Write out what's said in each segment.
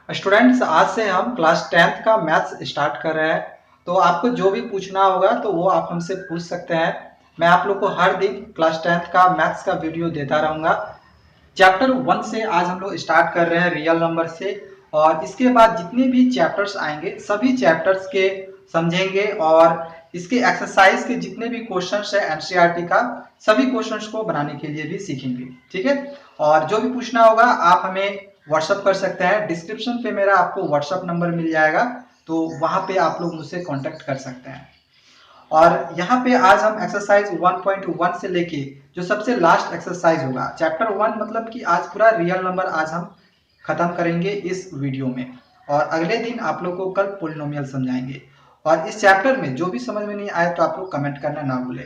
Students, आज से हम क्लास 10th का मैथ्स स्टार्ट कर रहे हैं। तो आपको जो भी पूछना होगा तो वो आप हमसे पूछ सकते हैं। मैं आप लोग को हर दिन क्लास 10th का मैथ्स का वीडियो देता रहूँगा। चैप्टर 1 से आज हम लोग स्टार्ट कर रहे हैं रियल नंबर से, और इसके बाद जितने भी चैप्टर्स आएंगे सभी चैप्टर्स के समझेंगे, और इसके एक्सरसाइज के जितने भी क्वेश्चंस है एनसीईआरटी का सभी क्वेश्चंस को बनाने के लिए भी सीखेंगे। ठीक है, और जो भी पूछना होगा आप हमें व्हाट्सअप कर सकते हैं। डिस्क्रिप्शन पे मेरा आपको व्हाट्सअप नंबर मिल जाएगा, तो वहां पे आप लोग मुझसे कांटेक्ट कर सकते हैं। और यहाँ पे आज हम एक्सरसाइज 1.1 से लेके जो सबसे लास्ट एक्सरसाइज होगा चैप्टर 1, मतलब कि आज पूरा रियल नंबर आज हम खत्म करेंगे इस वीडियो में, और अगले दिन आप लोग को कल पोलिनोमियल समझाएंगे। और इस चैप्टर में जो भी समझ में नहीं आए तो आप लोग कमेंट करना ना भूलें।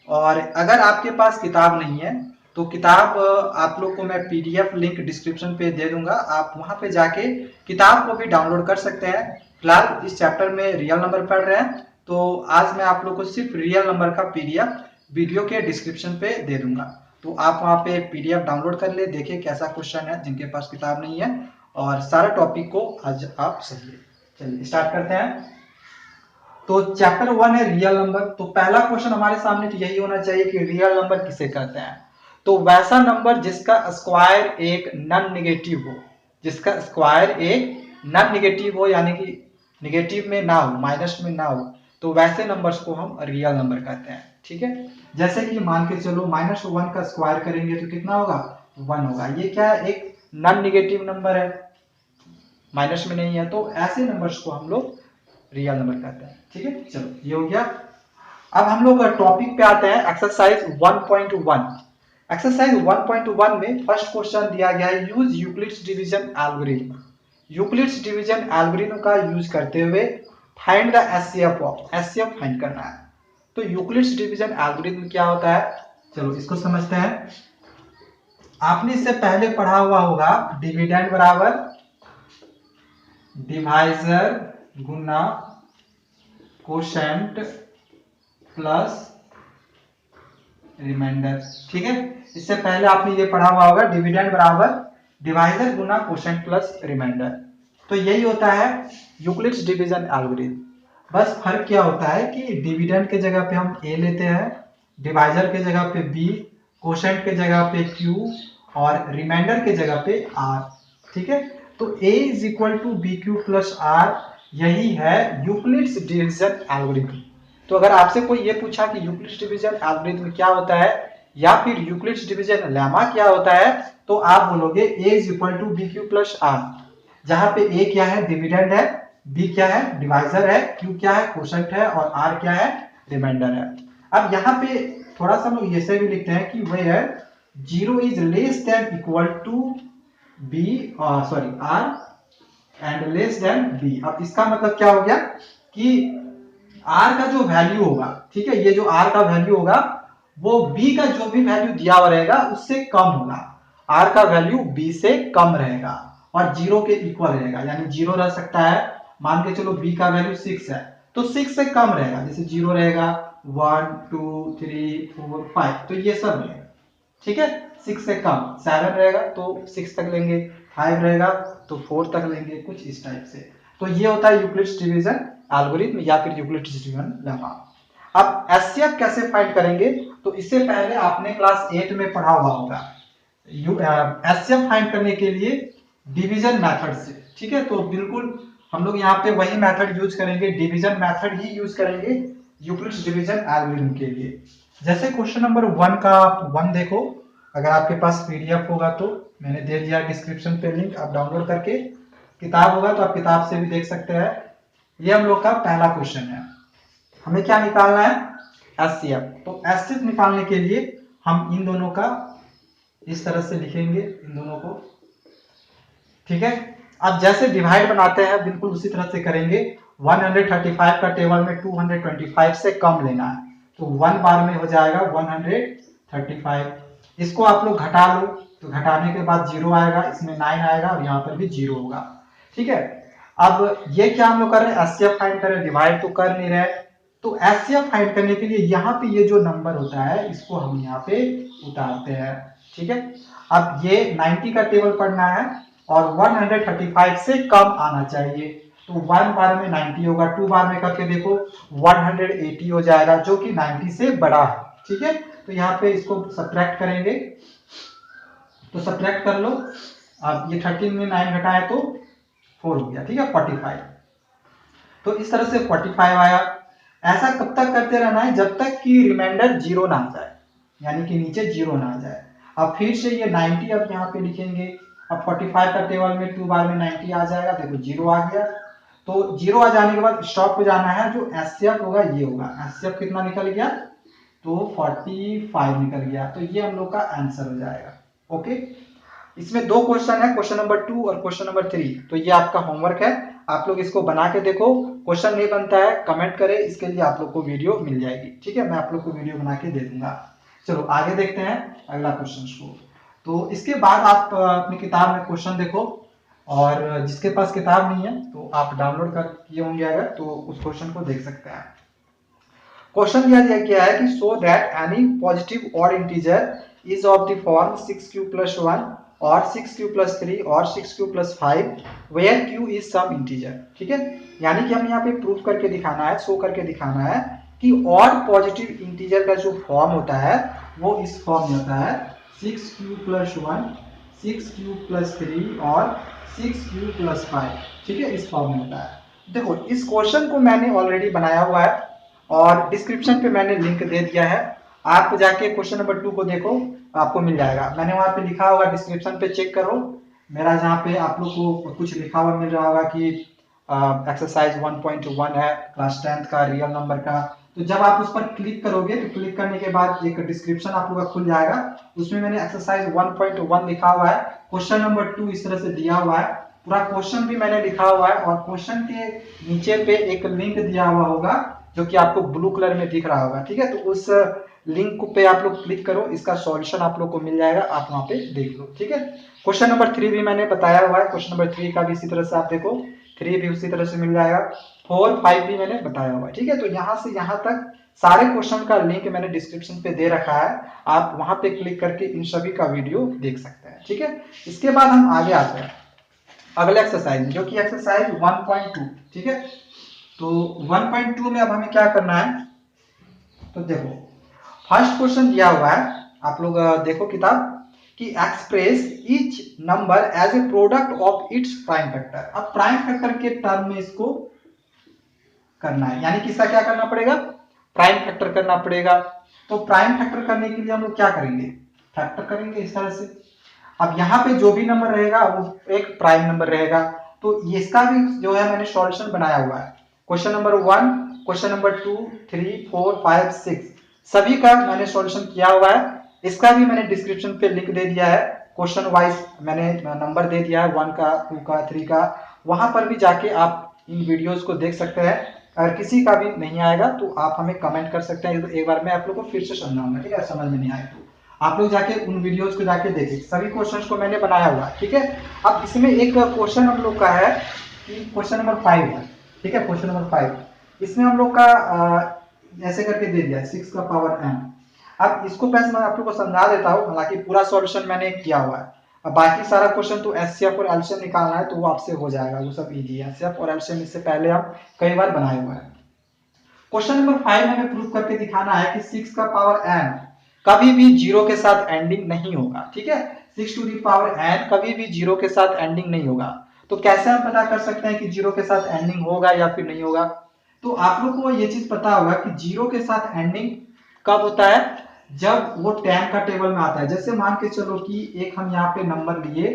और अगर आपके पास किताब नहीं है तो किताब आप लोग को मैं पीडीएफ लिंक डिस्क्रिप्शन पे दे दूंगा, आप वहां पे जाके किताब को भी डाउनलोड कर सकते हैं। फिलहाल इस चैप्टर में रियल नंबर पढ़ रहे हैं, तो आज मैं आप लोग को सिर्फ रियल नंबर का पीडीएफ वीडियो के डिस्क्रिप्शन पे दे दूंगा। तो आप वहां पे पीडीएफ डाउनलोड कर ले, देखिए कैसा क्वेश्चन है जिनके पास किताब नहीं है, और सारा टॉपिक को आज आप समझिए। चलिए स्टार्ट करते हैं। तो चैप्टर 1 है रियल नंबर। तो पहला क्वेश्चन हमारे सामने तो यही होना चाहिए कि रियल नंबर किसे कहते हैं। तो वैसा नंबर जिसका स्क्वायर एक नॉन निगेटिव हो, जिसका स्क्वायर एक नॉन निगेटिव हो, यानी कि निगेटिव में ना हो, माइनस में ना हो, तो वैसे नंबर्स को हम रियल नंबर कहते हैं। ठीक है, जैसे कि मान के चलो -1 का स्क्वायर करेंगे तो कितना होगा, 1 होगा। ये क्या है, एक नॉन निगेटिव नंबर है, माइनस में नहीं है, तो ऐसे नंबर्स को हम लोग रियल नंबर कहते हैं। ठीक है, चलो ये हो गया। अब हम लोग टॉपिक पे आते हैं, एक्सरसाइज 1.1। एक्सरसाइज 1.1 में फर्स्ट क्वेश्चन दिया गया है, use Euclid's division algorithm. Euclid's division algorithm का यूज करते हुए find the HCF of, HCF find करना है। तो यूक्लिड्स डिवीजन एल्गोरिथम क्या होता है, चलो इसको समझते हैं। आपने इससे पहले पढ़ा हुआ होगा, डिविडेंड बराबर डिवाइजर गुना कोशेंट प्लस रिमाइंडर। ठीक है, इससे पहले आपने ये पढ़ा हुआ होगा, डिविडेंड बराबर डिवाइजर गुना कोशेंट प्लस रिमाइंडर। तो यही होता है यूक्लिड्स डिवीजन एल्गोरिथम। बस फर्क क्या होता है कि डिविडेंड के जगह पे हम ए लेते हैं, डिवाइजर के जगह पे बी, कोशेंट के जगह पे क्यू, और रिमाइंडर के जगह पे आर। ठीक है, तो a is equal to b q plus r, यही है यूक्लिड्स डिवीजन एल्गोरिथम। तो अगर आपसे कोई ये पूछा कि यूक्लिड्स डिवीजन एल्गोरिथम क्या होता है, या फिर यूक्लिड्स डिवीजन लेमा क्या होता है, तो आप बोलोगे a is equal to b q plus r, जहां पे a क्या है, डिविडेंड है, b क्या है, डिवाइजर है, q क्या है, कोशेंट है, और r क्या है, रिमाइंडर है। अब यहाँ पे थोड़ा सा लोग ऐसे भी लिखते हैं कि where 0 is less than equal to b, sorry r and less than b. अब इसका मतलब क्या हो गया कि आर का जो वैल्यू होगा, ठीक है, ये जो आर का वैल्यू होगा वो बी का जो भी वैल्यू दिया हुआ रहेगा उससे कम होगा। आर का वैल्यू बी से कम रहेगा और 0 के इक्वल रहेगा, यानी 0 रह सकता है। मान के चलो बी का वैल्यू 6 है तो 6 से कम रहेगा, जैसे 0 रहेगा, 1 2 3 4 5, तो ये सब रहेगा। ठीक है, 6 से कम 7 रहेगा तो 6 तक लेंगे, 5 रहेगा तो 4 तक लेंगे, कुछ इस टाइप से। तो ये होता है यूक्लिड्स डिवीजन एल्गोरिथम या फिर यूक्लिड्स डिवीजन लेमा। अब एचसीएफ कैसे फाइंड करेंगे, तो इससे पहले आपने क्लास 8 में पढ़ा हुआ होगा एचसीएफ फाइंड करने के लिए डिवीजन मेथड से। ठीक है, तो बिल्कुल हम लोग यहाँ पे वही मेथड यूज करेंगे, डिवीजन मेथड ही यूज करेंगे यूक्लिड्स डिवीजन एल्गोरिथम के लिए। जैसे क्वेश्चन नंबर 1 का आप 1 देखो, अगर आपके पास पीडीएफ होगा तो मैंने दे दिया डिस्क्रिप्शन पे लिंक, आप डाउनलोड करके, किताब होगा तो आप किताब से भी देख सकते हैं। ये हम लोग का पहला क्वेश्चन है, हमें क्या निकालना है, एचसीएफ। तो एचसीएफ निकालने के लिए हम इन दोनों का इस तरह से लिखेंगे, इन दोनों को। ठीक है, अब जैसे डिवाइड बनाते हैं बिल्कुल उसी तरह से करेंगे। 135 का टेबल में 225 से कम लेना है, तो 1 बार में हो जाएगा 135। इसको आप लोग घटा लो, तो घटाने के बाद 0 आएगा, इसमें 9 आएगा और यहाँ पर भी 0 होगा। ठीक है, अब ये क्या हम लोग कर रहे हैं, एचसीएफ फाइंड कर रहे हैं, डिवाइड तो कर नहीं रहे। तो एचसीएफ फाइंड करने के लिए यहाँ पे ये जो नंबर होता है इसको हम यहाँ पे उतारते हैं। ठीक है, अब ये 90 का टेबल पढ़ना है, और 135 से कम आना चाहिए। तो 1 बार में 90 होगा, 2 बार में करके देखो 180 हो जाएगा, जो कि 90 से बड़ा है। ठीक है, तो यहाँ पे इसको सब्ट्रैक्ट करेंगे, तो सब्ट्रैक्ट कर लो। अब ये 13 में 9 घटाए तो 4 हो गया। ठीक है, 45। तो इस तरह से 45 आया। ऐसा कब तक करते रहना है, जब तक कि रिमाइंडर जीरो ना आ जाए, यानी कि नीचे जीरो ना आ जाए। अब फिर से ये 90 अब यहाँ पे लिखेंगे। अब 45 का टेबल में 2 बार में 90 आ जाएगा, देखो जीरो आ गया। तो जीरो आ जाने के बाद स्टॉप हो जाना है, जो एचसीएफ होगा ये होगा। एचसीएफ कितना निकल गया, तो 45 निकल गया। तो ये हम लोग का आंसर हो जाएगा। ओके, इसमें दो क्वेश्चन है, क्वेश्चन नंबर 2 और क्वेश्चन नंबर 3। तो ये आपका होमवर्क है, आप लोग इसको बना के देखो। क्वेश्चन नहीं बनता है कमेंट करें, इसके लिए आप लोग को वीडियो मिल जाएगी। ठीक है, मैं आप लोग को वीडियो बना के दे दूंगा। चलो आगे देखते हैं अगला क्वेश्चन को। तो इसके बाद आप अपनी किताब में क्वेश्चन देखो, और जिसके पास किताब नहीं है तो आप डाउनलोड कर किए होंगे अगर, तो उस क्वेश्चन को देख सकते हैं। क्वेश्चन दिया गया है कि so that any positive odd integer is of the form 6q + 1 और 6q + 3 और 6q + 5 where q is some integer. ठीक है, यानी कि हम यहाँ पे प्रूफ करके दिखाना है, शो करके दिखाना है कि ऑड पॉजिटिव इंटीजर का जो फॉर्म होता है वो इस फॉर्म में होता है 6q + 1, 6q + 3 और 6q + 5। ठीक है, इस फॉर्म में होता है। देखो इस क्वेश्चन को मैंने ऑलरेडी बनाया हुआ है और डिस्क्रिप्शन पे मैंने लिंक दे दिया है, आप जाके क्वेश्चन नंबर 2 को देखो, आपको मिल जाएगा। मैंने वहां पे लिखा होगा, डिस्क्रिप्शन पे चेक करो मेरा, जहाँ पे आप लोग को कुछ लिखा हुआ मिल रहा होगा कि एक्सरसाइज 1.1 है क्लास 10th का रियल नंबर का। तो जब आप उस पर क्लिक करोगे तो क्लिक करने के बाद एक डिस्क्रिप्शन आप लोग का खुल जाएगा, उसमें मैंने एक्सरसाइज 1.1 लिखा हुआ है, क्वेश्चन नंबर 2 इस तरह से दिया हुआ है, पूरा क्वेश्चन भी मैंने लिखा हुआ है, और क्वेश्चन के नीचे पे एक लिंक दिया हुआ होगा जो कि आपको ब्लू कलर में दिख रहा होगा। ठीक है, तो उस लिंक पे आप लोग क्लिक करो, इसका सॉल्यूशन आप लोग को मिल जाएगा, आप वहां पे देख लो। ठीक है, क्वेश्चन नंबर 3 भी मैंने बताया हुआ है, क्वेश्चन नंबर 3 का भी इसी तरह से आप देखो, 3 भी उसी तरह से मिल जाएगा, 4, 5 भी मैंने बताया हुआ है। ठीक है, तो यहाँ से यहाँ तक सारे क्वेश्चन का लिंक मैंने डिस्क्रिप्शन पे दे रखा है, आप वहां पे क्लिक करके इन सभी का वीडियो देख सकते हैं। ठीक है, इसके बाद हम आगे आते हैं अगले एक्सरसाइज, जो कि एक्सरसाइज 1.2। ठीक है, तो 1.2 में अब हमें क्या करना है, तो देखो फर्स्ट क्वेश्चन दिया हुआ है, आप लोग देखो किताब, कि express each number as a product of its prime factor. अब प्राइम फैक्टर के टर्म में इसको करना है, यानी कि इसका क्या करना पड़ेगा, प्राइम फैक्टर करना पड़ेगा। तो प्राइम फैक्टर करने के लिए हम लोग क्या करेंगे, फैक्टर करेंगे इस तरह से। अब यहाँ पे जो भी नंबर रहेगा वो एक प्राइम नंबर रहेगा, तो इसका भी जो है मैंने सॉल्यूशन बनाया हुआ है। क्वेश्चन नंबर 1, क्वेश्चन नंबर 2, 3, 4, 5, 6 सभी का मैंने सॉल्यूशन किया हुआ है। इसका भी मैंने डिस्क्रिप्शन पे लिंक दे दिया है, क्वेश्चन वाइज मैंने नंबर दे दिया है, 1 का, 2 का, 3 का, वहां पर भी जाके आप इन वीडियोस को देख सकते हैं। अगर किसी का भी नहीं आएगा तो आप हमें कमेंट कर सकते हैं, एक बार मैं आप लोग को फिर से समझाऊंगा। ठीक है, समझ में नहीं आए तो आप लोग जाके उन वीडियोस को जाके देखें, सभी क्वेश्चंस को मैंने बनाया हुआ है। ठीक है, अब इसमें एक क्वेश्चन हम लोग का है कि क्वेश्चन नंबर 5 है। ठीक है, क्वेश्चन नंबर 5, इसमें हम लोग का ऐसे करके दे दिया 6 का पावर n। अब इसको पहले मैं आप लोग को समझा देता हूँ, हालांकि पूरा सॉल्यूशन मैंने किया हुआ है। अब बाकी सारा क्वेश्चन तो एचसीएफ और एलसीएम निकालना है, तो वो आपसे हो जाएगा, वो सब इजी है। एचसीएफ और एलसीएम इससे पहले हम कई बार बनाए हुए हैं। क्वेश्चन नंबर 5 में हमें प्रूफ करके दिखाना है कि 6 का पावर n कभी भी 0 के साथ एंडिंग नहीं होगा। ठीक है, 6 टू दी पावर n कभी भी 0 के साथ एंडिंग नहीं होगा। तो कैसे हम पता कर सकते हैं कि 0 के साथ एंडिंग होगा या फिर नहीं होगा, तो आप लोग को ये चीज पता होगा कि 0 के साथ एंडिंग कब होता है, जब वो 10 का टेबल में आता है। जैसे मान के चलो कि एक हम यहाँ पे नंबर लिए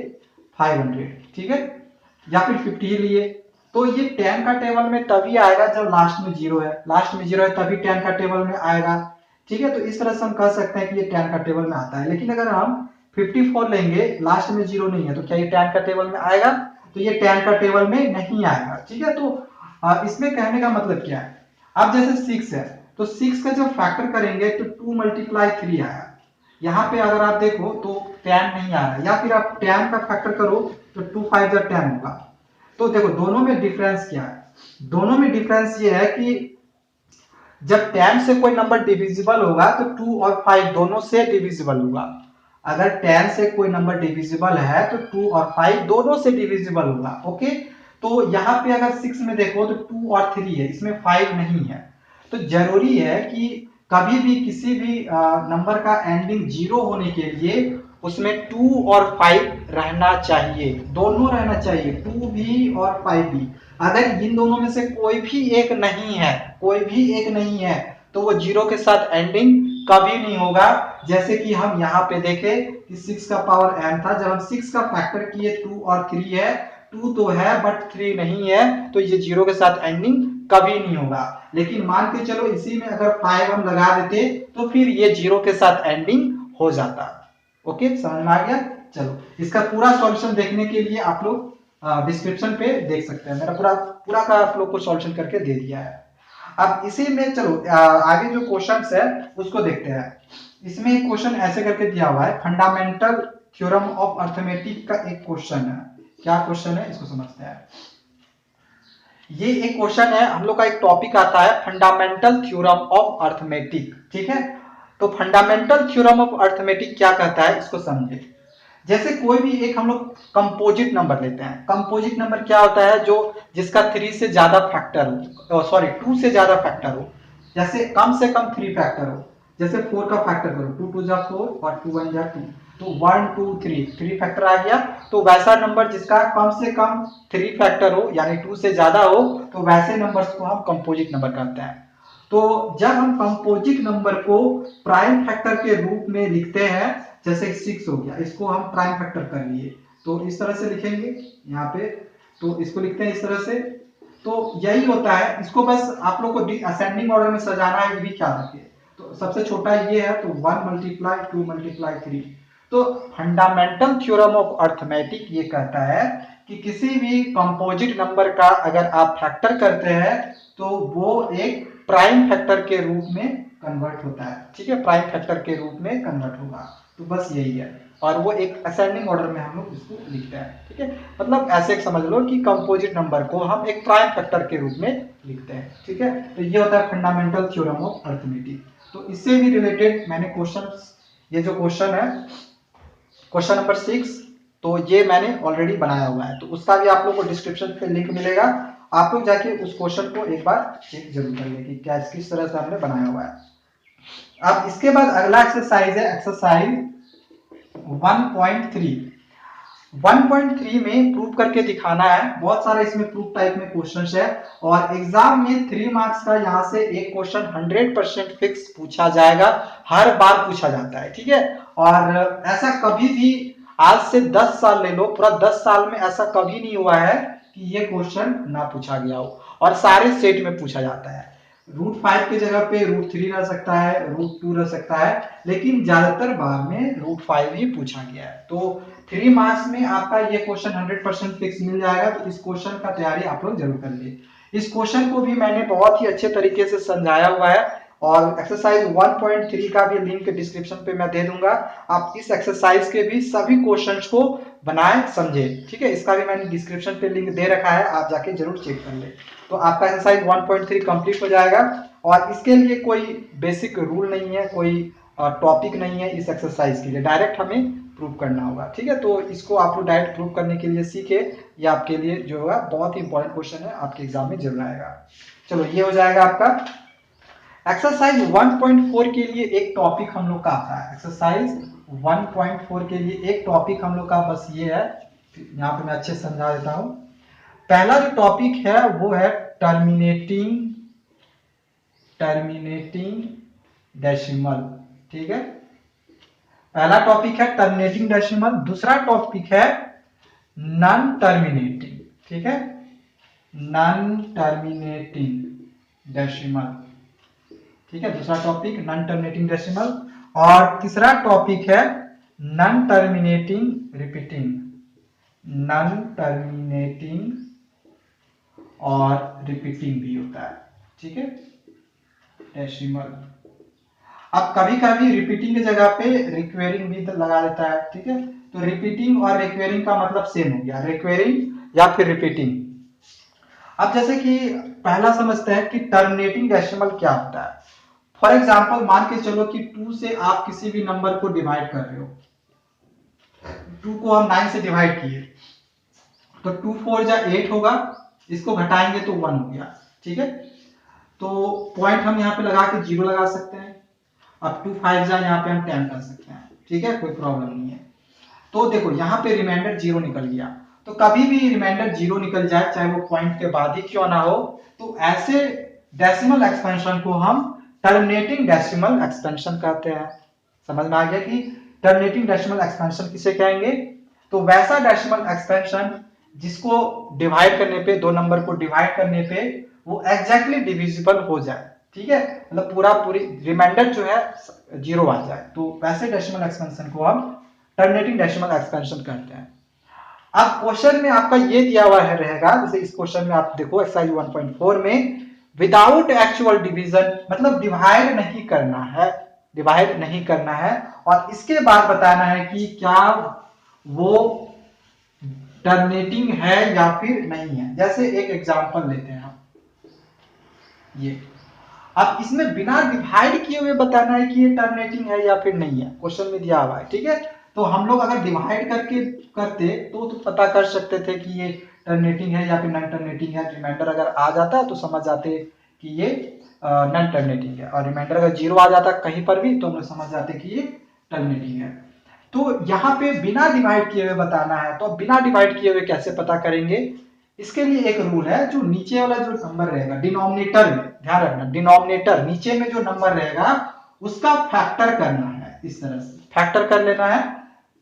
500, ठीक है, या फिर 50 लिए, तो ये 10 का टेबल में तभी आएगा जब लास्ट में 0 है, लास्ट में 0 है तभी 10 का टेबल में आएगा। ठीक है, तो इस तरह से हम कह सकते हैं कि ये 10 का टेबल में आता है। लेकिन अगर हम 54 लेंगे, लास्ट में 0 नहीं है, तो क्या ये 10 का टेबल में आएगा, तो ये 10 का टेबल में नहीं आएगा। ठीक है, तो इसमें कहने का मतलब क्या है, अब जैसे 6 है तो 6 का जब फैक्टर करेंगे तो 2 × 3 आया, यहाँ पे अगर आप देखो तो 10 नहीं आ रहा है, या फिर आप 10 का फैक्टर करो तो 2 × 5 = 10 होगा। तो देखो दोनों में डिफरेंस क्या है, दोनों में डिफरेंस ये है कि जब 10 से कोई नंबर डिविजिबल होगा तो 2 और 5 दोनों से डिविजिबल होगा, अगर 10 से कोई नंबर डिविजिबल है तो 2 और 5 दोनों से डिविजिबल होगा। ओके, तो यहाँ पे अगर 6 में देखो तो 2 और 3 है, इसमें 5 नहीं है। तो जरूरी है कि कभी भी किसी भी नंबर का एंडिंग 0 होने के लिए उसमें 2 और 5 रहना चाहिए, दोनों रहना चाहिए, 2 भी और 5 भी। अगर इन दोनों में से कोई भी एक नहीं है, कोई भी एक नहीं है, तो वो 0 के साथ एंडिंग कभी नहीं होगा। जैसे कि हम यहाँ पे देखें कि 6 का पावर n था, जब हम 6 का फैक्टर किए 2 और 3 है, 2 तो है बट 3 नहीं है, तो ये 0 के साथ एंडिंग कभी नहीं होगा। लेकिन मान के चलो इसी में अगर 5 हम लगा देते तो फिर ये 0 के साथ एंडिंग हो जाता। ओके, समझ में आ गया। चलो इसका पूरा सॉल्यूशन देखने के लिए आप लोग डिस्क्रिप्शन पे देख सकते हैं, मेरा पूरा पूरा का आप लोग को सॉल्यूशन करके दे दिया है। अब इसी में चलो आगे जो क्वेश्चंस है उसको देखते हैं। इसमें एक क्वेश्चन ऐसे करके दिया हुआ है, फंडामेंटल थ्योरम ऑफ अर्थमेटिक का एक क्वेश्चन है। क्या क्वेश्चन है इसको समझते हैं। ये एक क्वेश्चन है, हम लोग का एक टॉपिक आता है फंडामेंटल थ्योरम ऑफ अर्थमेटिक, ठीक है। तो फंडामेंटल थ्योरम ऑफ अर्थमेटिक क्या कहता है इसको समझे। जैसे कोई भी एक हम लोग कंपोजिट नंबर लेते हैं। कंपोजिट नंबर क्या होता है, जो जिसका 3 से ज्यादा फैक्टर हो, सॉरी 2 से ज्यादा फैक्टर हो। जैसे कम से कम 3 फैक्टर हो, जैसे 4 का फैक्टर करो, 2 2 जा 4 और 2 1 जा 2, तो 1 2 3 फैक्टर आ गया। तो वैसा नंबर जिसका कम से कम 3 फैक्टर हो यानी 2 से ज्यादा हो, तो वैसे नंबर्स को हम कंपोजिट नंबर कहते हैं। तो जब हम कंपोजिट नंबर को प्राइम फैक्टर के रूप में लिखते हैं, जैसे 6 हो गया, इसको हम प्राइम फैक्टर कर लिए तो इस तरह से लिखेंगे यहाँ पे, तो इसको लिखते हैं इस तरह से। तो यही होता है, इसको बस आप लोग को असेंडिंग ऑर्डर में सजाना है, ये भी ख्याल रखिए। तो सबसे छोटा ये है, तो 1 मल्टीप्लाई 2 मल्टीप्लाई 3। तो फंडामेंटल थ्योरम ऑफ अर्थमेटिक ये कहता है कि किसी भी कंपोजिट नंबर का अगर आप फैक्टर करते हैं तो वो एक प्राइम फैक्टर के रूप में कन्वर्ट होता है, ठीक है, प्राइम फैक्टर के रूप में कन्वर्ट होगा। तो बस यही है, और वो एक असेंडिंग ऑर्डर में हम लोग इसको लिखते हैं, ठीक है। मतलब ऐसे समझ लो कि कंपोजिट नंबर को हम एक प्राइम फैक्टर के रूप में लिखते हैं, ठीक है। तो ये होता है फंडामेंटल थ्योरम ऑफ अर्थमेटिक। तो इससे भी रिलेटेड मैंने क्वेश्चन, ये जो क्वेश्चन है क्वेश्चन नंबर 6, तो ये मैंने ऑलरेडी बनाया हुआ है, तो उसका भी आप लोग को डिस्क्रिप्शन पे लिंक मिलेगा। आप लोग जाके उस क्वेश्चन को एक बार चेक जरूर कर ले कि क्या किस तरह से हमने बनाया हुआ है। अब इसके बाद अगला एक्सरसाइज है एक्सरसाइज 1.3। 1.3 में प्रूव करके दिखाना है। बहुत सारा इसमें प्रूफ टाइप में क्वेश्चंस है, और एग्जाम में 3 मार्क्स का यहाँ से एक क्वेश्चन 100% फिक्स पूछा जाएगा, हर बार पूछा जाता है, ठीक है। और ऐसा कभी भी आज से 10 साल ले लो, पूरा 10 साल में ऐसा कभी नहीं हुआ है कि ये क्वेश्चन ना पूछा गया हो, और सारे सेट में पूछा जाता है। √5 की जगह पे √3 रह सकता है, √2 रह सकता है, लेकिन ज्यादातर बार में √5 ही पूछा गया है। तो 3 मार्क्स में आपका ये क्वेश्चन 100% फिक्स मिल जाएगा। तो इस क्वेश्चन का तैयारी आप लोग जरूर कर लिए। इस क्वेश्चन को भी मैंने बहुत ही अच्छे तरीके से समझाया हुआ है, और एक्सरसाइज 1.3 का भी लिंक डिस्क्रिप्शन पे मैं दे दूंगा। आप इस एक्सरसाइज के भी सभी क्वेश्चंस को बनाए समझे, ठीक है। इसका भी मैंने डिस्क्रिप्शन पे लिंक दे रखा है, आप जाके जरूर चेक कर ले। तो आपका एक्सरसाइज 1.3 कंप्लीट हो जाएगा, और इसके लिए कोई बेसिक रूल नहीं है, कोई टॉपिक नहीं है इस एक्सरसाइज के लिए, डायरेक्ट हमें प्रूव करना होगा, ठीक है। तो इसको आप लोग डायरेक्ट प्रूव करने के लिए सीखे, ये आपके लिए जो होगा बहुत ही इंपॉर्टेंट क्वेश्चन है, आपके एग्जाम में जरूर आएगा। चलो ये हो जाएगा आपका। एक्सरसाइज 1.4 के लिए एक टॉपिक हम लोग का आता है। एक्सरसाइज 1.4 के लिए एक टॉपिक हम लोग का बस ये है, यहाँ पे मैं अच्छे से समझा देता हूँ। पहला जो टॉपिक है वो है टर्मिनेटिंग डेसिमल, ठीक है। पहला टॉपिक है टर्मिनेटिंग डेसिमल, दूसरा टॉपिक है नॉन टर्मिनेटिंग, ठीक है, नॉन टर्मिनेटिंग डेसिमल, ठीक है। दूसरा टॉपिक नॉन टर्मिनेटिंग डेसिमल, और तीसरा टॉपिक है non terminating repeating, non terminating और रिपीटिंग भी होता है, ठीक है, डेसिमल। अब कभी कभी रिपीटिंग की जगह पे रिक्वेरिंग भी लगा देता है, ठीक है। तो रिपीटिंग और रिक्वेरिंग का मतलब सेम हो गया, रिक्वेरिंग या फिर रिपीटिंग। अब जैसे कि पहला समझते हैं कि टर्मिनेटिंग डेसिमल क्या होता है। फॉर एग्जाम्पल मान के चलो कि 2 से आप किसी भी नंबर को डिवाइड कर रहे हो, 2 को हम 9 से डिवाइड किए, तो 2 4 जा 8 होगा, इसको घटाएंगे तो 1 हो गया। ठीक है, तो पॉइंट हम यहाँ पे लगा के 0 लगा सकते हैं। अब 2 5 जा यहाँ पे हम 10 कर सकते हैं। ठीक है, कोई प्रॉब्लम नहीं है। तो देखो यहाँ पे रिमाइंडर 0 निकल गया। तो कभी भी रिमाइंडर 0 निकल जाए, चाहे वो पॉइंट के बाद ही क्यों ना हो, तो ऐसे डेसिमल एक्सपेंशन को हम टर्मिनेटिंग डेसिमल एक्सपेंशन कहते हैं। समझ में आ गया कि टर्मिनेटिंग डेसिमल एक्सपेंशन किसे कहेंगे? तो वैसा डेसिमल एक्सपेंशन जिसको डिवाइड करने पे, दो नंबर को डिवाइड करने पे वो एग्जैक्टली डिविजिबल हो जाए। ठीक है, मतलब पूरी रिमाइंडर जो है 0 आ जाए, तो वैसे डेसिमल एक्सपेंशन को हम टर्मिनेटिंग डेसिमल एक्सपेंशन कहते हैं। अब क्वेश्चन में आपका ये दिया हुआ है रहेगा, जैसे इस क्वेश्चन में आप देखो एक्सरसाइज 1.4 में विदाउट एक्चुअल डिवीजन, मतलब डिवाइड नहीं करना है, डिवाइड नहीं करना है, और इसके बाद बताना है कि क्या वो टर्मिनेटिंग है या फिर नहीं है। जैसे एक एग्जांपल लेते हैं हम, ये अब इसमें बिना डिवाइड किए हुए बताना है कि ये टर्मिनेटिंग है या फिर नहीं है, क्वेश्चन में दिया हुआ है। ठीक है, तो हम लोग अगर डिवाइड करके करते तो पता कर सकते थे कि ये टर्मिनेटिंग है या फिर नॉन टर्मिनेटिंग है। रिमाइंडर अगर आ जाता तो समझ जाते कि ये नॉन टर्मिनेटिंग है, और रिमाइंडर अगर 0 आ जाता कहीं पर भी तो हम लोग समझ जाते कि ये टर्मिनेटिंग है। तो यहाँ पे बिना डिवाइड किए हुए बताना है, तो बिना डिवाइड किए हुए कैसे पता करेंगे? इसके लिए एक रूल है, जो नीचे वाला जो नंबर रहेगा डिनोमिनेटर में, ध्यान रखना डिनोमिनेटर नीचे में जो नंबर रहेगा उसका फैक्टर करना है। इस तरह से फैक्टर कर लेना है,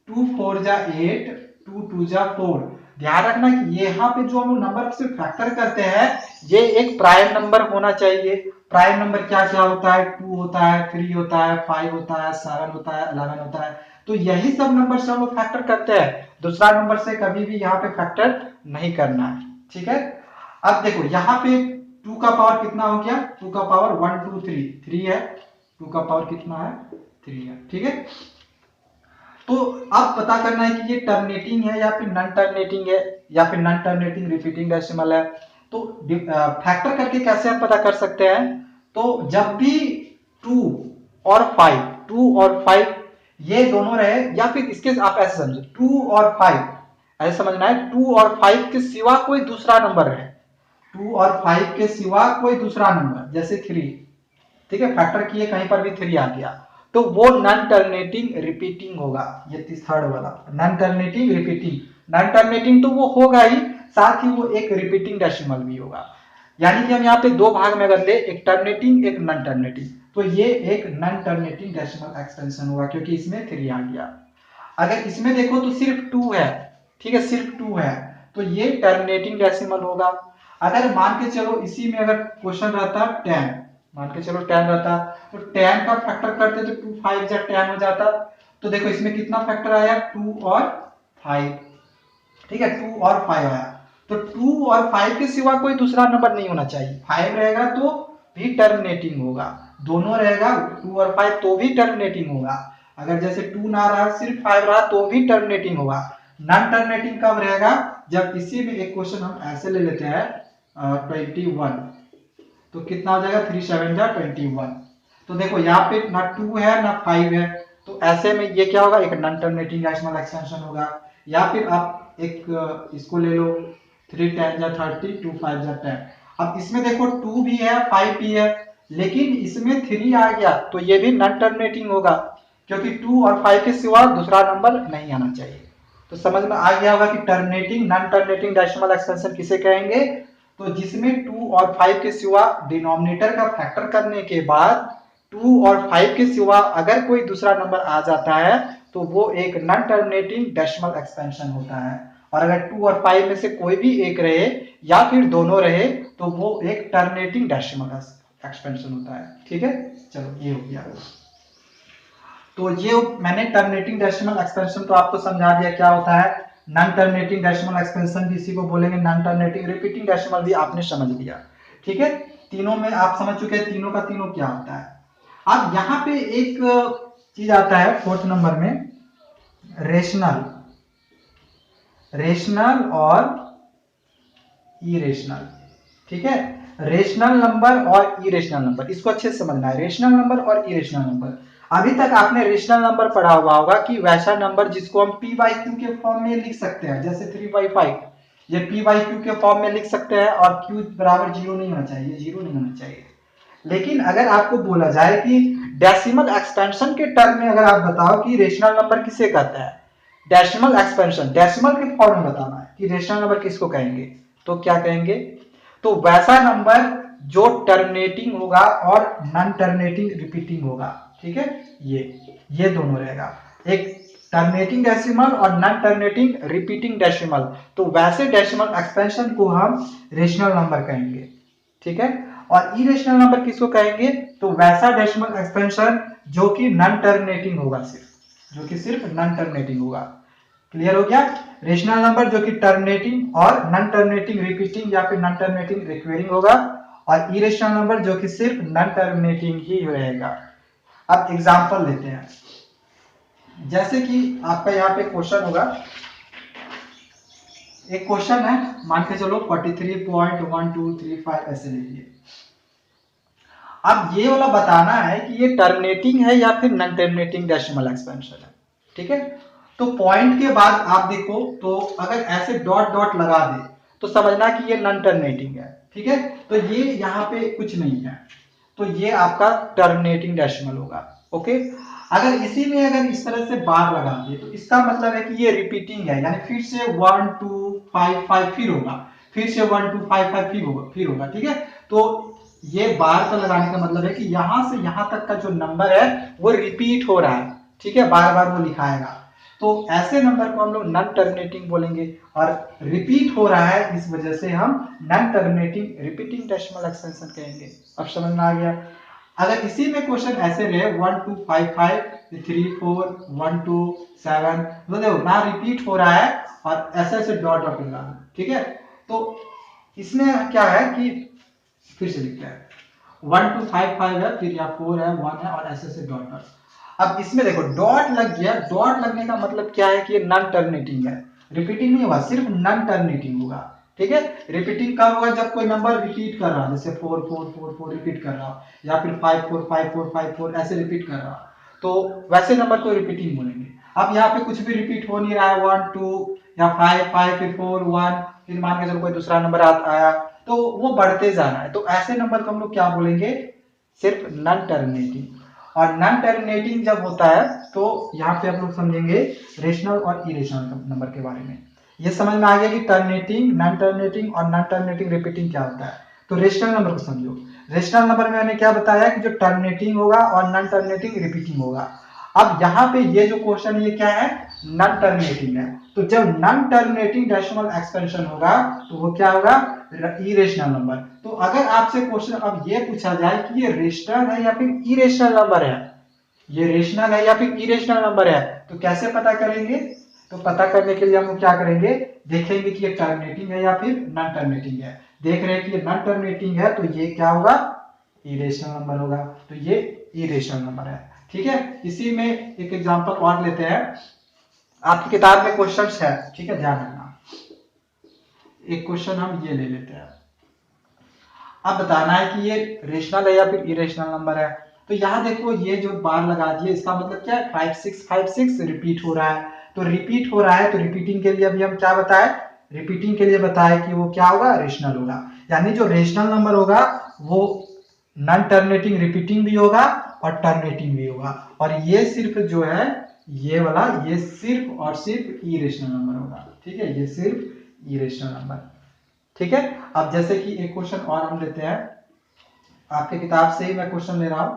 2 4 जा 8, 2 2 जा 4। ध्यान रखना कि यहाँ पे जो हम लोग नंबर से फैक्टर करते हैं ये एक प्राइम नंबर होना चाहिए। प्राइम नंबर क्या क्या होता है? 2 होता है, 3 होता है, 5 होता है, 7 होता है, 11 होता है। तो यही सब नंबर से हम लोग फैक्टर करते हैं, दूसरा नंबर से कभी भी यहाँ पे फैक्टर नहीं करना है। ठीक है, अब देखो यहाँ पे 2 का पावर कितना हो गया? 2 का पावर 1 2 3 है, 2 का पावर कितना है? 3 है। ठीक है, तो अब पता करना है कि ये टर्मिनेटिंग है या फिर नॉन टर्मिनेटिंग है, या फिर नॉन टर्मिनेटिंग रिपीटिंग डेसिमल है। तो फैक्टर करके कैसे हम पता कर सकते हैं? तो जब भी 2 और 5 ये दोनों रहे, या फिर इसके आप ऐसे समझो 2 और 5 ऐसे समझना है, 2 और 5 के सिवा कोई दूसरा नंबर है, 2 और 5 के सिवा कोई दूसरा नंबर, जैसे 3। ठीक है, फैक्टर किए कहीं पर भी 3 आ गया तो वो नॉन टर्मिनेटिंग रिपीटिंग होगा। ये थर्ड वाला non terminating repeating, non terminating तो वो होगा ही, साथ ही वो एक रिपीटिंग डेसिमल भी होगा। यानी कि हम यहाँ पे दो भाग में अगर ले, एक टर्मिनेटिंग एक नॉन टर्मिनेटिंग, तो ये एक नॉन टर्मिनेटिंग डेसिमल एक्सपेंशन होगा क्योंकि इसमें 3 आ गया। अगर इसमें देखो तो सिर्फ 2 है, ठीक है, सिर्फ 2 है, तो ये टर्मिनेटिंग डेसिमल होगा। अगर मान के चलो इसी में अगर क्वेश्चन रहता 10, मान के चलो 10 रहता तो 10 का फैक्टर करते तो 2 5 जा 10 हो जाता। तो देखो इसमें कितना फैक्टर आया? 2 और 5। ठीक है, 2 और 5 आया, तो 2 और 5 के सिवा कोई दूसरा नंबर नहीं होना चाहिए। 5 रहेगा तो भी टर्मिनेटिंग होगा, दोनों रहेगा 2 और 5 तो भी टर्मिनेटिंग होगा। अगर जैसे 2 ना रहा सिर्फ 5 रहा तो भी टर्मिनेटिंग होगा। नॉन टर्मिनेटिंग कब रहेगा? जब इसी में एक क्वेश्चन हम ऐसे ले लेते हैं 21, तो कितना हो जाएगा? 3 7 जा 21। तो देखो यहाँ पे ना 2 है ना 5 है, तो ऐसे में ये क्या होगा? एक नॉन टर्मिनेटिंग डेसिमल एक्सपेंशन होगा। या फिर आप एक इसको ले लो 3 10 जा 30, 2 5 जा 10। अब इसमें देखो 2 भी है 5 भी है, लेकिन इसमें 3 आ गया तो ये भी नॉन टर्मिनेटिंग होगा क्योंकि 2 और 5 के सिवा दूसरा नंबर नहीं आना चाहिए। तो समझ में आ गया होगा कि terminating non terminating decimal expansion किसे कहेंगे? तो जिसमें 2 और 5 के सिवा डिनोमिनेटर का फैक्टर करने के बाद 2 और 5 के सिवा अगर कोई दूसरा नंबर आ जाता है तो वो एक नॉन टर्मिनेटिंग डेसिमल एक्सपेंशन होता है। और अगर 2 और 5 में से कोई भी एक रहे या फिर दोनों रहे तो वो एक टर्मिनेटिंग डेसिमल एक्सपेंशन होता है। ठीक है, चलो ये हो गया। तो ये मैंने टर्मिनेटिंग डेसिमल एक्सपेंशन तो आपको समझा दिया क्या होता है। नॉन टर्मिनेटिंग डेसिमल एक्सपेंशन भी इसी को बोलेंगे, नॉन टर्मिनेटिंग रिपीटिंग डेसिमल भी आपने समझ लिया। ठीक है, तीनों में आप समझ चुके हैं तीनों का तीनों क्या होता है। अब यहाँ पे एक चीज आता है 4th नंबर में, रेशनल, रेशनल और इरेशनल। ठीक है, रेशनल नंबर और इरेशनल नंबर, इसको अच्छे से समझना है, रेशनल नंबर और इरेशनल नंबर। अभी तक आपने रेशनल नंबर पढ़ा हुआ होगा कि वैसा नंबर जिसको हम p बाई क्यू के फॉर्म में लिख सकते हैं, जैसे 3/5 ये p बाई क्यू के फॉर्म में लिख सकते हैं और q बराबर 0 नहीं होना चाहिए, 0 नहीं होना चाहिए। लेकिन अगर आपको बोला जाए कि डेसिमल एक्सपेंशन के टर्म में अगर आप बताओ कि रेशनल नंबर किसे कहता है, डेसिमल एक्सपेंशन, डेसिमल के फॉर्म में बताना है कि रेशनल नंबर किसको कहेंगे, तो क्या कहेंगे, तो वैसा नंबर जो टर्मिनेटिंग होगा और नॉन टर्मिनेटिंग रिपीटिंग होगा। ठीक है, ये दोनों रहेगा, एक टर्मिनेटिंग डेसिमल और नॉन टर्मिनेटिंग रिपीटिंग डेसिमल। तो वैसे डेसिमल एक्सपेंशन को हम रेशनल नंबर कहेंगे। ठीक है, और इरेशनल नंबर किसको कहेंगे, तो वैसा डेसिमल एक्सपेंशन जो कि नॉन टर्मिनेटिंग होगा, जो कि सिर्फ नॉन टर्मिनेटिंग होगा। क्लियर हो गया, रेशनल नंबर जो कि टर्मिनेटिंग और नॉन टर्मिनेटिंग रिपीटिंग या फिर नॉन टर्मिनेटिंग रिक्वेरिंग होगा, और इरेशनल नंबर जो कि सिर्फ नॉन टर्मिनेटिंग ही रहेगा। अब एग्जांपल लेते हैं, जैसे कि आपका यहाँ पे क्वेश्चन होगा, एक क्वेश्चन है, मान के चलो 43.1235 ऐसे लीजिए। अब ये वाला बताना है कि ये टर्मिनेटिंग है या फिर नॉन टर्मिनेटिंग डेसिमल एक्सपेंशन है। ठीक है, तो पॉइंट के बाद आप देखो, तो अगर ऐसे डॉट डॉट लगा दे तो समझना कि ये नॉन टर्मिनेटिंग है। ठीक है, तो ये यहाँ पे कुछ नहीं है, तो ये आपका टर्मिनेटिंग डेसिमल होगा। ओके, अगर इसी में अगर इस तरह से बार लगा दे तो इसका मतलब है कि ये रिपीटिंग है, यानी फिर से 1 2 5 5 फिर होगा, फिर से 1 2 5 5 फिर होगा। ठीक है, तो ये बार का लगाने का मतलब है कि यहां से यहां तक का जो नंबर है वो रिपीट हो रहा है। ठीक है, बार बार वो लिखाएगा, तो ऐसे नंबर को हम लोग नॉन टर्मिनेटिंग बोलेंगे, और रिपीट हो रहा है इस वजह से हम non terminating repeating decimal expansion कहेंगे। अब समझ में आ गया। अगर इसी में क्वेश्चन ऐसे रहे 1 2 5 5 3 4 1 2 7, तो देखो ना रिपीट हो रहा है और ऐसे ऐसे डॉट डॉट लगाना। ठीक है, तो इसमें क्या है कि फिर से लिखते हैं 1 2 5 5 है, फिर या 4 है 1 है और ऐसे ऐसे डॉट डॉट। अब इसमें देखो डॉट लग गया, डॉट लगने का मतलब क्या है कि ये नॉन टर्मिनेटिंग है, रिपीटिंग नहीं होगा, सिर्फ नॉन टर्मिनेटिंग होगा। ठीक है, रिपीटिंग कब होगा, जब कोई नंबर रिपीट कर रहा है, जैसे 4 4 4 4 रिपीट कर रहा या फिर 5 4 5 4 5 4 ऐसे रिपीट कर रहा, तो वैसे नंबर को रिपीटिंग बोलेंगे। अब यहाँ पे कुछ भी रिपीट हो नहीं रहा है, 1 2 या 5 5 फिर 4 1, फिर मान के चलो कोई दूसरा नंबर आया, तो वो बढ़ते जाना है, तो ऐसे नंबर को हम लोग क्या बोलेंगे, सिर्फ नॉन टर्मिनेटिंग। और नॉन टर्मिनेटिंग जब होता है तो यहाँ पे आप लोग समझेंगे रेशनल और इरेशनल नंबर के बारे में। ये समझ में आ गया कि टर्मिनेटिंग, नॉन टर्मिनेटिंग और नॉन टर्मिनेटिंग रिपीटिंग क्या होता है। तो रेशनल नंबर को समझो, रेशनल नंबर में मैंने क्या बताया कि जो टर्मिनेटिंग होगा और नॉन टर्मिनेटिंग रिपीटिंग होगा। अब यहाँ पे ये जो क्वेश्चन ये क्या है, नॉन टर्मिनेटिंग है, तो जब नॉन टर्मिनेटिंग डेसिमल एक्सपेंशन होगा तो वो क्या होगा, इरेशनल नंबर। तो अगर आपसे क्वेश्चन अब ये पूछा जाए कि ये रेशनल है या फिर इरेशनल नंबर है, ये रेशनल है या फिर इरेशनल नंबर है, तो कैसे पता करेंगे, तो पता करने के लिए हम लोग क्या करेंगे, देखेंगे कि ये टर्मिनेटिंग है या फिर नॉन टर्मिनेटिंग है। देख रहे हैं कि ये नॉन टर्मिनेटिंग है तो ये क्या होगा, इरेशनल नंबर होगा, तो ये इरेशनल नंबर है। ठीक है, इसी में एक एग्जांपल और लेते हैं, आपकी किताब में क्वेश्चंस है, ठीक है, ध्यान रखना। एक क्वेश्चन हम ये ले लेते हैं, अब बताना है कि ये रेशनल है या फिर इरेशनल नंबर है। तो यहाँ देखो ये जो बार लगा दिए इसका मतलब क्या है, 5 6 5 6 रिपीट हो रहा है, तो रिपीट हो रहा है तो रिपीटिंग के लिए अभी हम क्या बताए, रिपीटिंग के लिए बताए कि वो क्या होगा, रेशनल होगा। यानी जो रेशनल नंबर होगा वो नॉन टर्मिनेटिंग रिपीटिंग भी होगा और टर्मिनेटिंग भी होगा, और ये सिर्फ जो है ये वाला ये सिर्फ और सिर्फ इरेशनल नंबर होगा। ठीक है, ये सिर्फ इरेशनल नंबर। ठीक है, अब जैसे कि एक क्वेश्चन और हम लेते हैं, आपके किताब से ही मैं क्वेश्चन ले रहा हूं।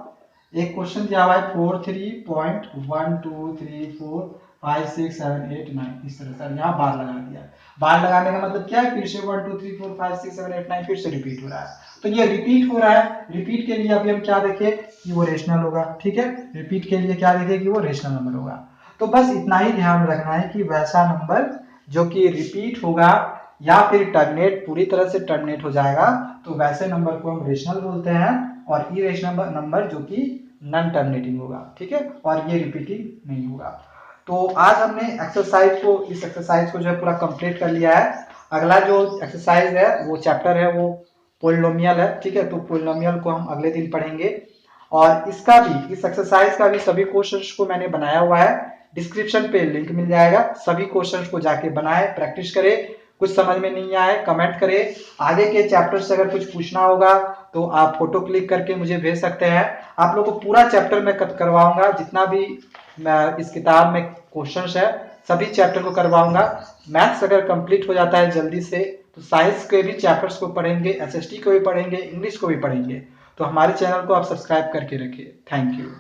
एक क्वेश्चन दिया हुआ है 43.12345678 इस तरह से, यहाँ बार लगा दिया। बार लगाने का मतलब क्या है, फिर से 1 2 3 4 5 6 7 8 9 फिर से रिपीट हो रहा है, तो ये रिपीट हो रहा है, रिपीट के लिए अभी हम क्या देखें कि वो रेशनल होगा। ठीक है, रिपीट के लिए क्या देखें कि वो रेशनल नंबर होगा। तो बस इतना ही ध्यान रखना है कि वैसा नंबर जो कि रिपीट होगा या फिर टर्मिनेट पूरी तरह से टर्मिनेट हो जाएगा, तो वैसे नंबर को हम रेशनल बोलते हैं, और इरेशनल नंबर जो कि नॉन टर्मिनेटिंग होगा। ठीक है, और ये रिपीटिंग नहीं होगा। तो आज हमने एक्सरसाइज को, इस एक्सरसाइज को जो है पूरा कंप्लीट कर लिया है। अगला जो एक्सरसाइज है वो चैप्टर है वो पोलिनोमियल है। ठीक है, तो पोलिनोमियल को हम अगले दिन पढ़ेंगे, और इसका भी, इस एक्सरसाइज का भी सभी क्वेश्चंस को मैंने बनाया हुआ है, डिस्क्रिप्शन पे लिंक मिल जाएगा। सभी क्वेश्चंस को जाके बनाए, प्रैक्टिस करें। कुछ समझ में नहीं आए कमेंट करें। आगे के चैप्टर से अगर कुछ पूछना होगा तो आप फोटो क्लिक करके मुझे भेज सकते हैं। आप लोग को पूरा चैप्टर में करवाऊंगा, जितना भी इस किताब में क्वेश्चंस है सभी चैप्टर को करवाऊंगा। मैथ्स अगर कंप्लीट हो जाता है जल्दी से तो साइंस के भी चैप्टर्स को पढ़ेंगे, एसएसटी को भी पढ़ेंगे, इंग्लिश को भी पढ़ेंगे। तो हमारे चैनल को आप सब्सक्राइब करके रखिए। Thank you.